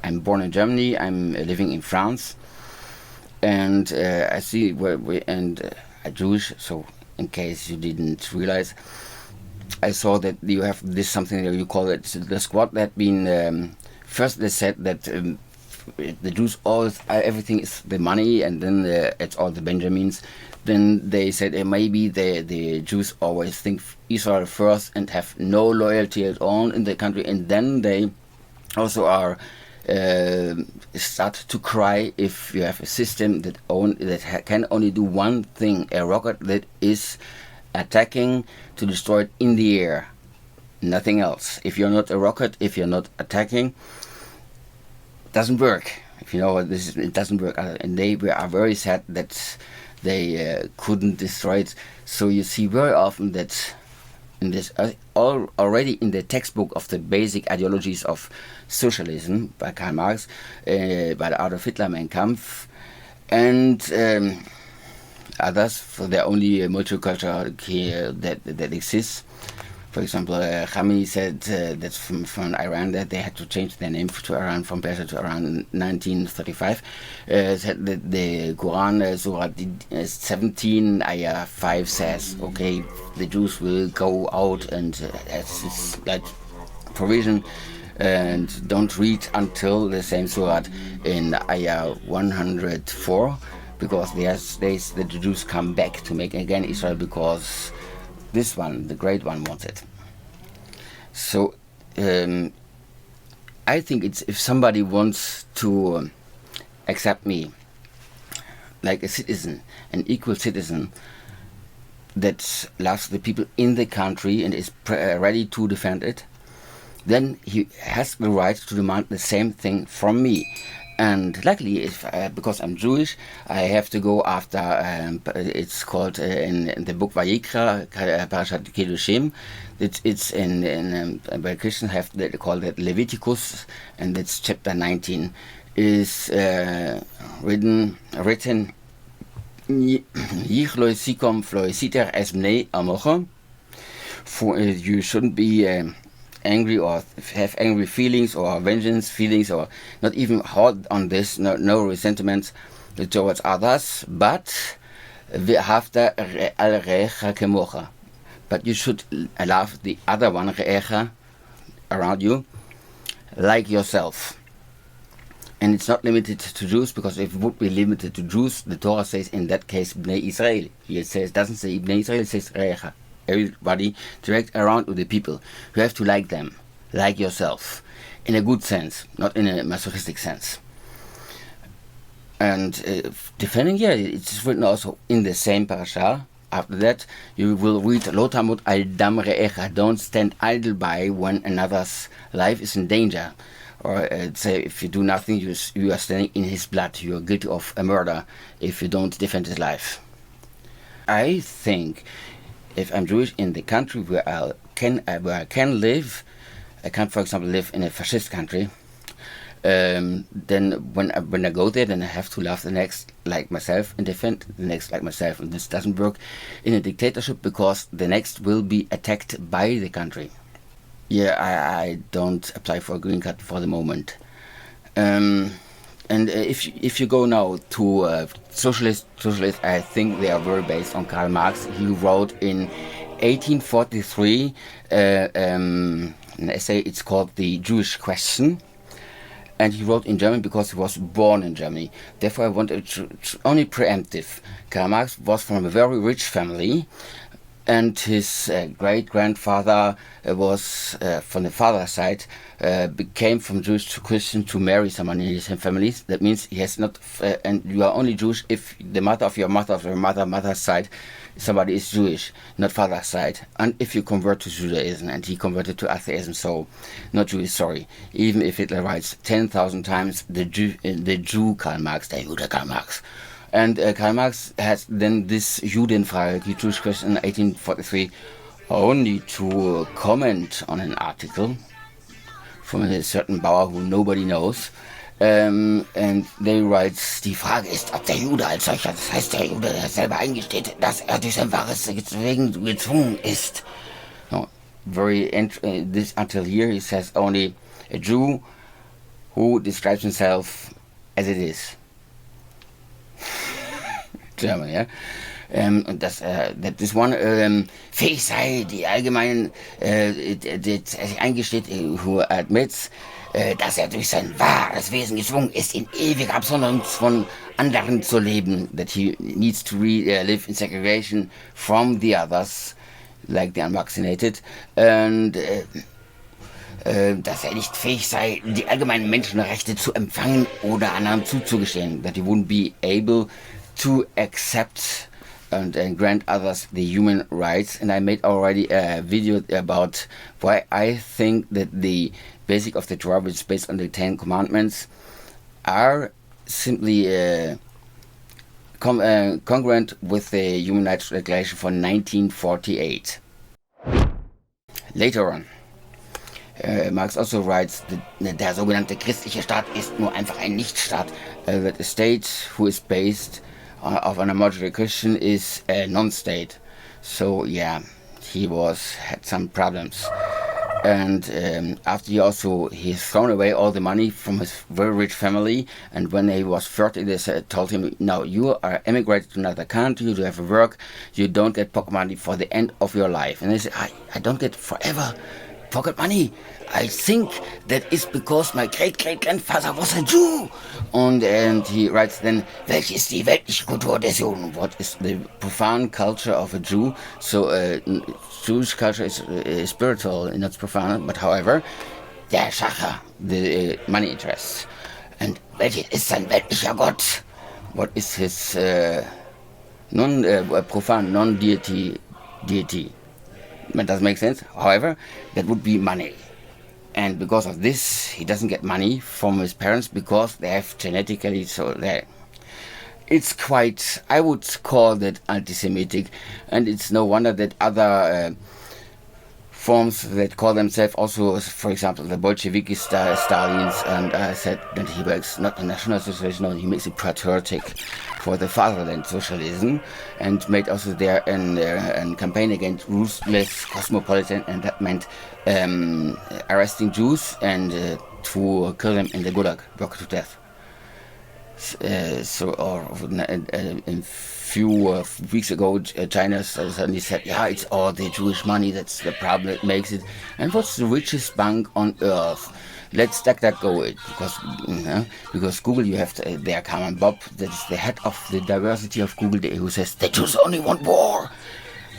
I'm born in Germany. I'm living in France, and I see I'm Jewish. So, in case you didn't realize, I saw that you have this something that you call it the squad. That been first they said that the Jews always everything is the money, and then it's all the Benjamins. Then they said maybe the Jews always think Israel first and have no loyalty at all in the country, and then they also are start to cry if you have a system that can only do one thing: a rocket that is attacking to destroy it in the air, nothing else. If you're not a rocket, if you're not attacking, it doesn't work. If you know what this is, it doesn't work. And they are very sad that they couldn't destroy it. So you see very often that in this already in the textbook of the basic ideologies of socialism by Karl Marx, by Adolf Hitler, Mein Kampf, and others, for the only multicultural that exists. For example, Khamenei said that from Iran that they had to change their name to Iran from Persia to Iran in 1935. Said that the Quran, Surah 17, Ayah 5 says, okay, the Jews will go out and as this like provision, and don't read until the same Surah in Ayah 104, because there's days that the Jews come back to make again Israel, because this one, the great one, wants it. So I think it's if somebody wants to accept me like a citizen, an equal citizen that loves the people in the country and is ready to defend it, then he has the right to demand the same thing from me. And luckily, if because I'm Jewish, I have to go after. It's called in the book Vayikra, Parashat Kedoshim. It's in by Christians they call it Leviticus, and it's chapter 19. Is written. You shouldn't be angry or have angry feelings or vengeance feelings, or not even hard on this, no resentments towards others, but you should love the other one around you like yourself. And it's not limited to Jews, because if it would be limited to Jews, the Torah says in that case Bnei Israel. It doesn't say Bnei Israel, it says Recha. Everybody direct around with the people. You have to like them, like yourself, in a good sense, not in a masochistic sense. And defending, it's written also in the same parasha. After that, you will read Lo tamud al dam re'echa. Don't stand idle by when another's life is in danger. Or say if you do nothing, you are standing in his blood. You are guilty of a murder if you don't defend his life. I think if I'm Jewish in the country where I can live, I can't, for example, live in a fascist country. Then when I go there, then I have to love the next like myself and defend the next like myself. And this doesn't work in a dictatorship, because the next will be attacked by the country. I don't apply for a green card for the moment. And if you go now to socialists, I think they are very based on Karl Marx. He wrote in 1843 an essay. It's called The Jewish Question, and he wrote in German because he was born in Germany. Therefore, I wanted to only preemptive. Karl Marx was from a very rich family, and his great-grandfather was, from the father's side, became from Jewish to Christian to marry someone in his family. That means he has not, and you are only Jewish if the mother of your mother's side, somebody is Jewish, not father's side. And if you convert to Judaism, and he converted to atheism, so not Jewish, sorry. Even if Hitler writes 10,000 times the Jew Karl Marx, der Jude Karl Marx. And Karl Marx has then this Judenfrage, the Jewish question, in 1843, only to comment on an article from a certain Bauer who nobody knows. And they write, die Frage ist, ob der Jude als solcher, das heißt, der Jude selber eingesteht, dass durch ein wahres Zwingen gezwungen ist. No, this until here he says only a Jew who describes himself as it is. German, ja. Und dass das one fähig sei, die allgemein sich eingesteht, who admits, dass durch sein wahres Wesen gezwungen ist, in ewiger Absonderung von anderen zu leben, that he needs to live in segregation from the others, like the unvaccinated, and dass nicht fähig sei, die allgemeinen Menschenrechte zu empfangen oder anderen zuzugestehen, that he wouldn't be able to accept and grant others the human rights. And I made already a video about why I think that the basic of the Torah, which is based on the 10 Commandments, are simply congruent with the Human Rights Declaration from 1948. Later on, Marx also writes that der sogenannte christliche Staat ist nur einfach ein Nichtstaat, that a state who is based of an moderate Christian is a non-state. So yeah, he had some problems, and after he's thrown away all the money from his very rich family, and when he was 30 they told him, now you are emigrated to another country, you have a work, you don't get pocket money for the end of your life. And he said, I don't get forever pocket money. I think that is because my great-great-grandfather was a Jew. And he writes then, welche ist die weltliche Kultur des Juden? What is the profound culture of a Jew? So Jewish culture is spiritual, not profound, but however, der Schacher, the money interest. And welche ist sein weltlicher Gott? What is his profound non-deity deity? That doesn't make sense. However, that would be money. And because of this, he doesn't get money from his parents because they have genetically, so it's quite, I would call that anti-Semitic, and it's no wonder that other forms that call themselves also, for example, the Bolsheviki Stalins, and said that he makes not a national socialism, no, he makes it patriotic for the fatherland socialism, and made also there a campaign against ruthless cosmopolitan, and that meant arresting Jews and to kill them in the Gulag, work to death. A few weeks ago, China suddenly said, yeah, it's all the Jewish money, that's the problem that makes it. And what's the richest bank on earth? Let's go it, because Google, you have their Carmen Bob, that is the head of the diversity of Google, who says the Jews only want war.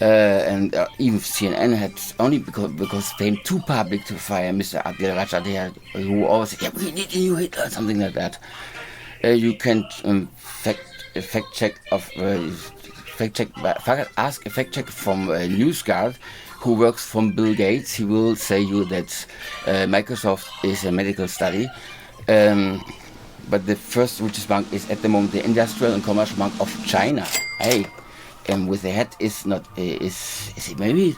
And even CNN had only because they came too public to fire Mr. Adil Rajah, who always said, yeah, we need a new Hitler, something like that. You can fact check from NewsGuard, who works from Bill Gates. He will say you that Microsoft is a medical study, but the first richest bank is at the moment the Industrial and Commercial Bank of China. Hey, and with the head is not is it maybe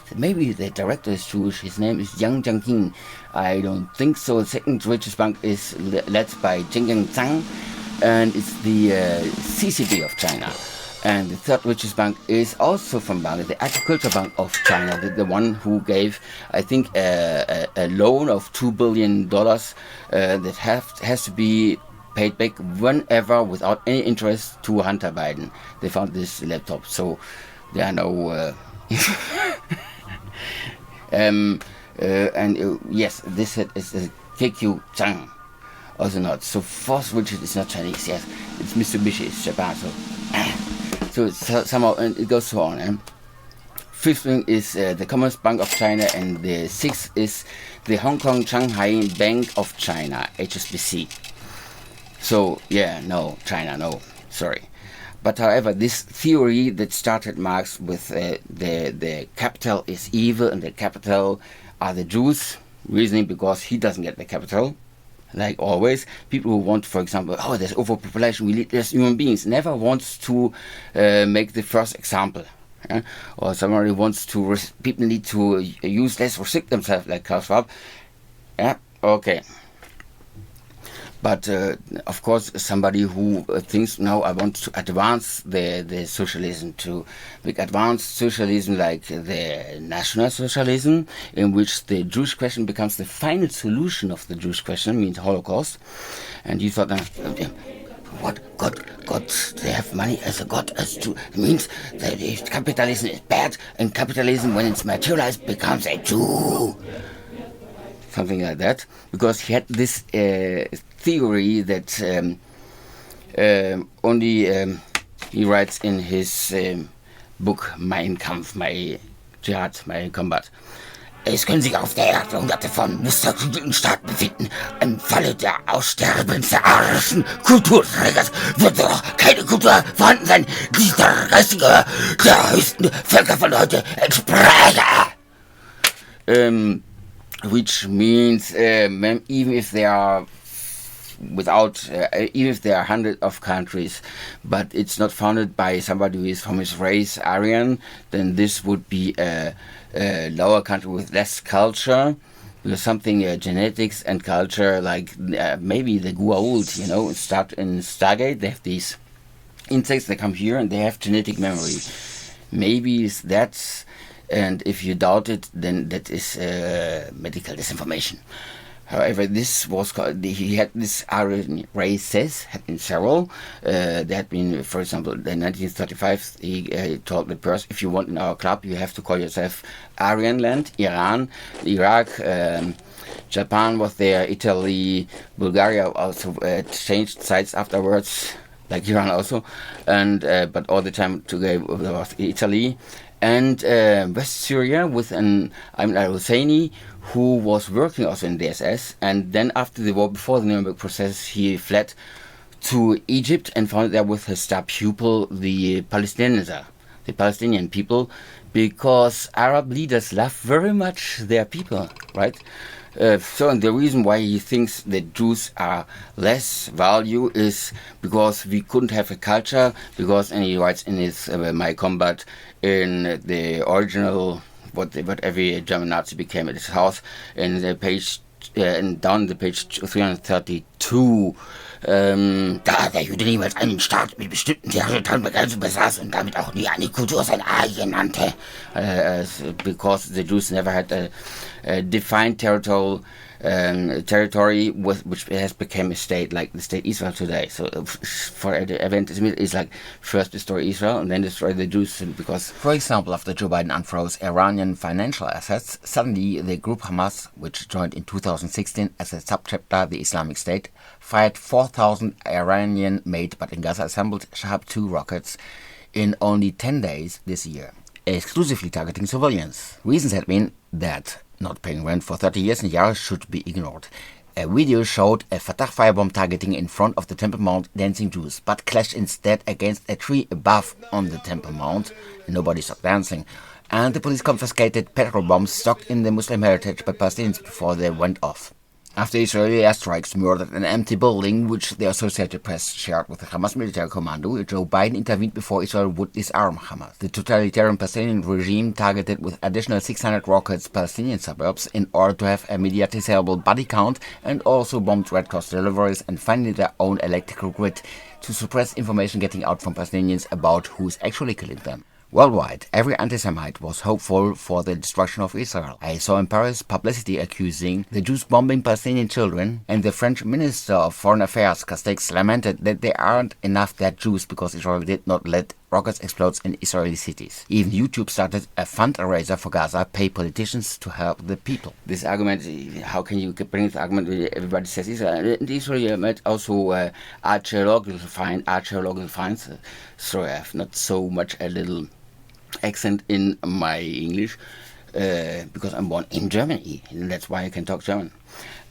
the director is Jewish. His name is Yang Jiangqing. I don't think so. The second richest bank is led by Zheng Zhang, and it's the CCB of China. And the third richest bank is also from Bangladesh, the Agriculture Bank of China, the one who gave, I think, a loan of $2 billion that has to be paid back whenever without any interest to Hunter Biden. They found this laptop, so there are no... yes, this is KQ Chang. Also not. So fourth richest is not Chinese, yes. It's Mitsubishi, it's Japan, so somehow, and it goes so on. Fifth thing is the Commerce Bank of China, and the sixth is the Hong Kong Shanghai Bank of China, HSBC. So yeah, no, China, no, sorry. But however, this theory that started Marx with the capital is evil and the capital are the Jews, reasoning because he doesn't get the capital. Like always, people who want, for example, oh, there's overpopulation, we need less human beings, never wants to make the first example. Or somebody wants to, people need to use less, restrict themselves, like Klaus Schwab. Yeah, okay. But of course, somebody who thinks, no, I want to advance the socialism, to make advanced socialism like the National Socialism, in which the Jewish question becomes the final solution of the Jewish question, means Holocaust. And you thought, what God, they have money as a God, as Jew. It means that if capitalism is bad, and capitalism, when it's materialized, becomes a Jew. Something like that, because he had this theory that only he writes in his book Mein Kampf, My Jihad, My Combat. Es können sich auf der Erde hunderte von mustergültigen Staaten befinden. Im Falle der Aussterbens der arischen Kulturträgers wird doch keine Kultur vorhanden sein, die der geistige der höchsten Völker von heute entspräche. Which means even if there are even if there are hundreds of countries, but it's not founded by somebody who is from his race, Aryan, then this would be a lower country with less culture, because something genetics and culture, like maybe the Goa'uld, start in Stargate. They have these insects that come here and they have genetic memory. Maybe that's. And if you doubt it, then that is medical disinformation. However, this was called, he had this Aryan races, had been several. There had been, for example, in 1935, he told the person, if you want in our club, you have to call yourself Aryan land, Iran, Iraq, Japan was there, Italy, Bulgaria also changed sides afterwards, like Iran also, and but all the time together was Italy. And West Syria with an Ayman al-Husseini, who was working also in the SS, and then after the war, before the Nuremberg process, he fled to Egypt and found there with his star pupil the Palestinian people, because Arab leaders love very much their people, right? So, and the reason why he thinks that Jews are less value is because we couldn't have a culture, because, and he writes in his My Combat, in the original, what every German Nazi became at his house, in the page, down the page 332, da der Jude niemals einen Staat mit bestimmten territorialen Begrenzen besaß und damit auch nie eine Kultur sein eigen nannte, because the Jews never had a defined territory which has become a state, like the state Israel today. So for the Antisemitism, it's like first destroy Israel and then destroy the Jews, because, for example, after Joe Biden unfroze Iranian financial assets, suddenly the group Hamas, which joined in 2016 as a subchapter the Islamic State, fired 4,000 Iranian-made but in Gaza assembled Shahab 2 rockets in only 10 days this year, exclusively targeting civilians. Reasons had been that not paying rent for 30 years in Yara should be ignored. A video showed a Fatah firebomb targeting in front of the Temple Mount dancing Jews, but clashed instead against a tree above on the Temple Mount. Nobody stopped dancing. And the police confiscated petrol bombs stocked in the Muslim heritage by Palestinians before they went off. After Israeli airstrikes murdered an empty building, which the Associated Press shared with the Hamas military commando, Joe Biden intervened before Israel would disarm Hamas. The totalitarian Palestinian regime targeted with additional 600 rockets Palestinian suburbs in order to have a mediatizable body count, and also bombed Red Cross deliveries and finally their own electrical grid to suppress information getting out from Palestinians about who's actually killing them. Worldwide, every anti-Semite was hopeful for the destruction of Israel. I saw in Paris publicity accusing the Jews bombing Palestinian children, and the French Minister of Foreign Affairs, Castex, lamented that there aren't enough dead Jews because Israel did not let rockets explode in Israeli cities. Even YouTube started a fundraiser for Gaza, pay politicians to help the people. This argument, how can you bring this argument when everybody says Israel? And Israel might also archaeological finds. Sorry, I have not so much a little accent in my English because I'm born in Germany, and that's why I can talk German.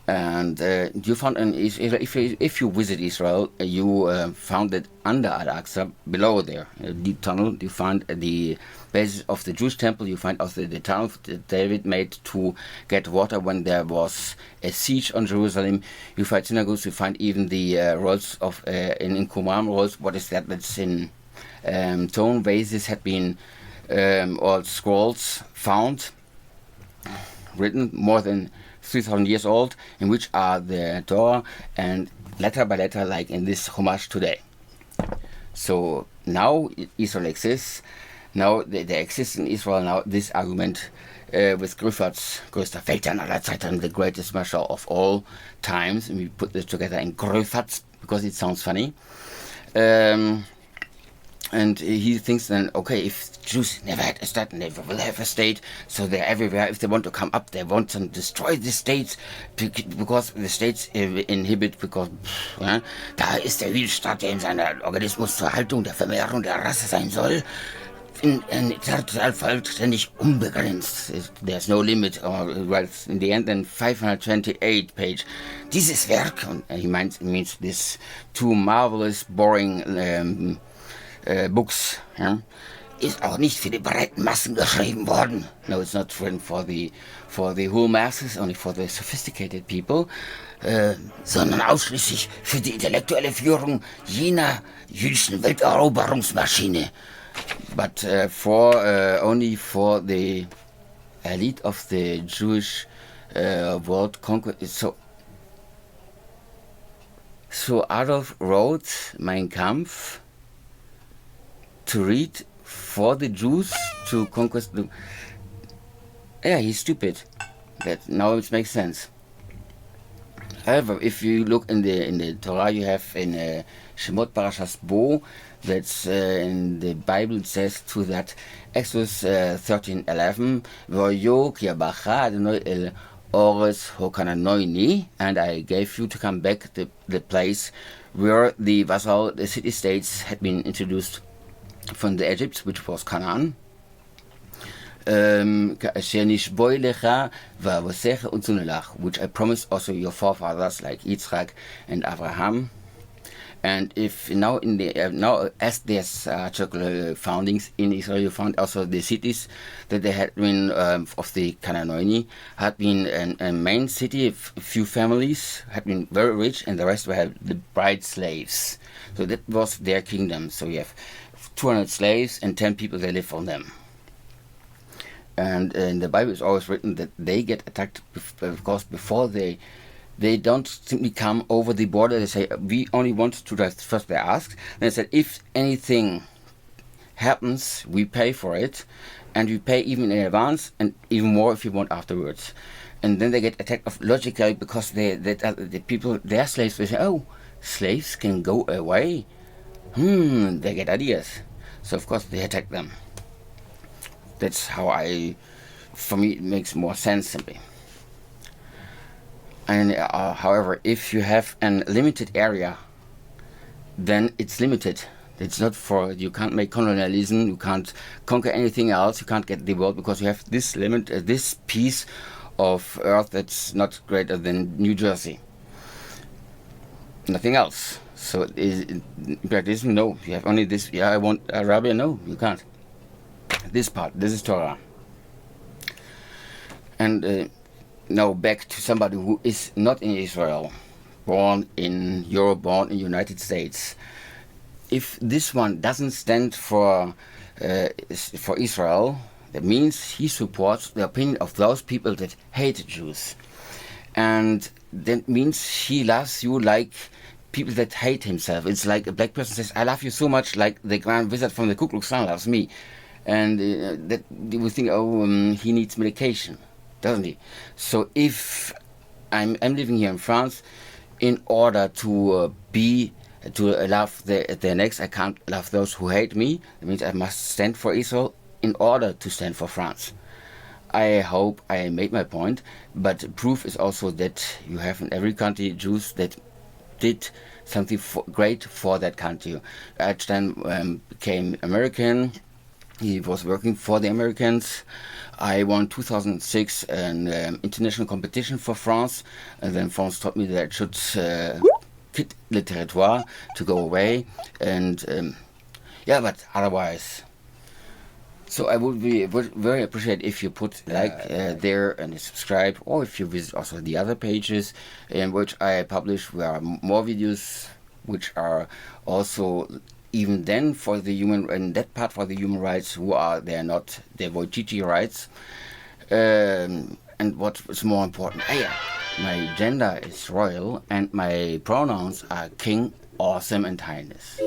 And you found if you visit Israel, you found that under Al-Aqsa, below there, a deep tunnel, you find the basis of the Jewish temple. You find also the tunnel that David made to get water when there was a siege on Jerusalem. You find synagogues. You find even the rolls of in Qumran rolls. What is that? That's in stone vases had been or scrolls found, written more than 3,000 years old, in which are the Torah, and letter by letter, like in this homage today. So now Israel exists. Now there exists in Israel now this argument with Grüffert's größter Feldherrn aller Zeiten, the greatest marshal of all times. And we put this together in Grüffert's because it sounds funny. And he thinks then, okay, if Jews never had a state, never will have a state, so they're everywhere. If they want to come up, they want to destroy the states, because the states inhibit, because da ist der Widerstand, der in seiner Organismus zur Haltung der Vermehrung der Rasse sein soll, in territorial vollständig unbegrenzt. There's no limit. Well, in the end, then 528 page. Dieses Werk, and he means this two marvelous, boring books, ist auch nicht für die breiten Massen geschrieben worden. No, it's not written for the whole masses, only for the sophisticated people, sondern ausschließlich für die intellektuelle Führung jener jüdischen Welteroberungsmaschine. But only for the elite of the Jewish world conquest. So Adolf wrote Mein Kampf to read for the Jews to conquest the... Yeah, he's stupid. That now it makes sense. However, if you look in the Torah, you have in Shemot Parashas Bo, that's in the Bible, it says to that Exodus 13:11, Voyo ki abacha Adonai el ores hokananoini, and I gave you to come back the place where the city-states had been introduced from the Egypt, which was Canaan. Which I promised also your forefathers like Yitzchak and Abraham. And if now as there's foundings in Israel, you found also the cities that they had been of the Canaanite had been a main city. A few families had been very rich, and the rest were the bride slaves. So that was their kingdom. So you have 200 slaves and 10 people that live on them. And in the Bible it's always written that they get attacked because before they don't simply come over the border. They say, we only want to do first. They ask. Then they said, if anything happens, we pay for it, and we pay even in advance, and even more if you want afterwards. And then they get attacked logically because the people, their slaves, they say, oh, slaves can go away. They get ideas. So of course they attack them. That's how for me it makes more sense simply. And however, if you have a limited area, then it's limited. It's not you can't make colonialism, you can't conquer anything else, you can't get the world because you have this limit, this piece of earth that's not greater than New Jersey. Nothing else. So imperialism, no. You have only this. Yeah, I want Arabia. No, you can't. This part. This is Torah. And now back to somebody who is not in Israel, born in Europe, born in the United States. If this one doesn't stand for Israel, that means he supports the opinion of those people that hate Jews, and that means he loves you like people that hate himself. It's like a black person says, I love you so much, like the Grand Wizard from the Ku Klux Klan loves me. And that we think, he needs medication, doesn't he? So if I'm living here in France, in order to love the next, I can't love those who hate me. That means I must stand for Israel in order to stand for France. I hope I made my point, but proof is also that you have in every country Jews that did something great for that country. Einstein became American. He was working for the Americans. I won 2006 an international competition for France, and then France told me that I should quit le territoire to go away. And but otherwise. So I would very appreciate if you put there and subscribe, or if you visit also the other pages in which I publish. There are more videos which are also even then for the human, and that part for the human rights they're not the Wojciech rights. And what is more important? My gender is royal, and my pronouns are king, awesome, and highness.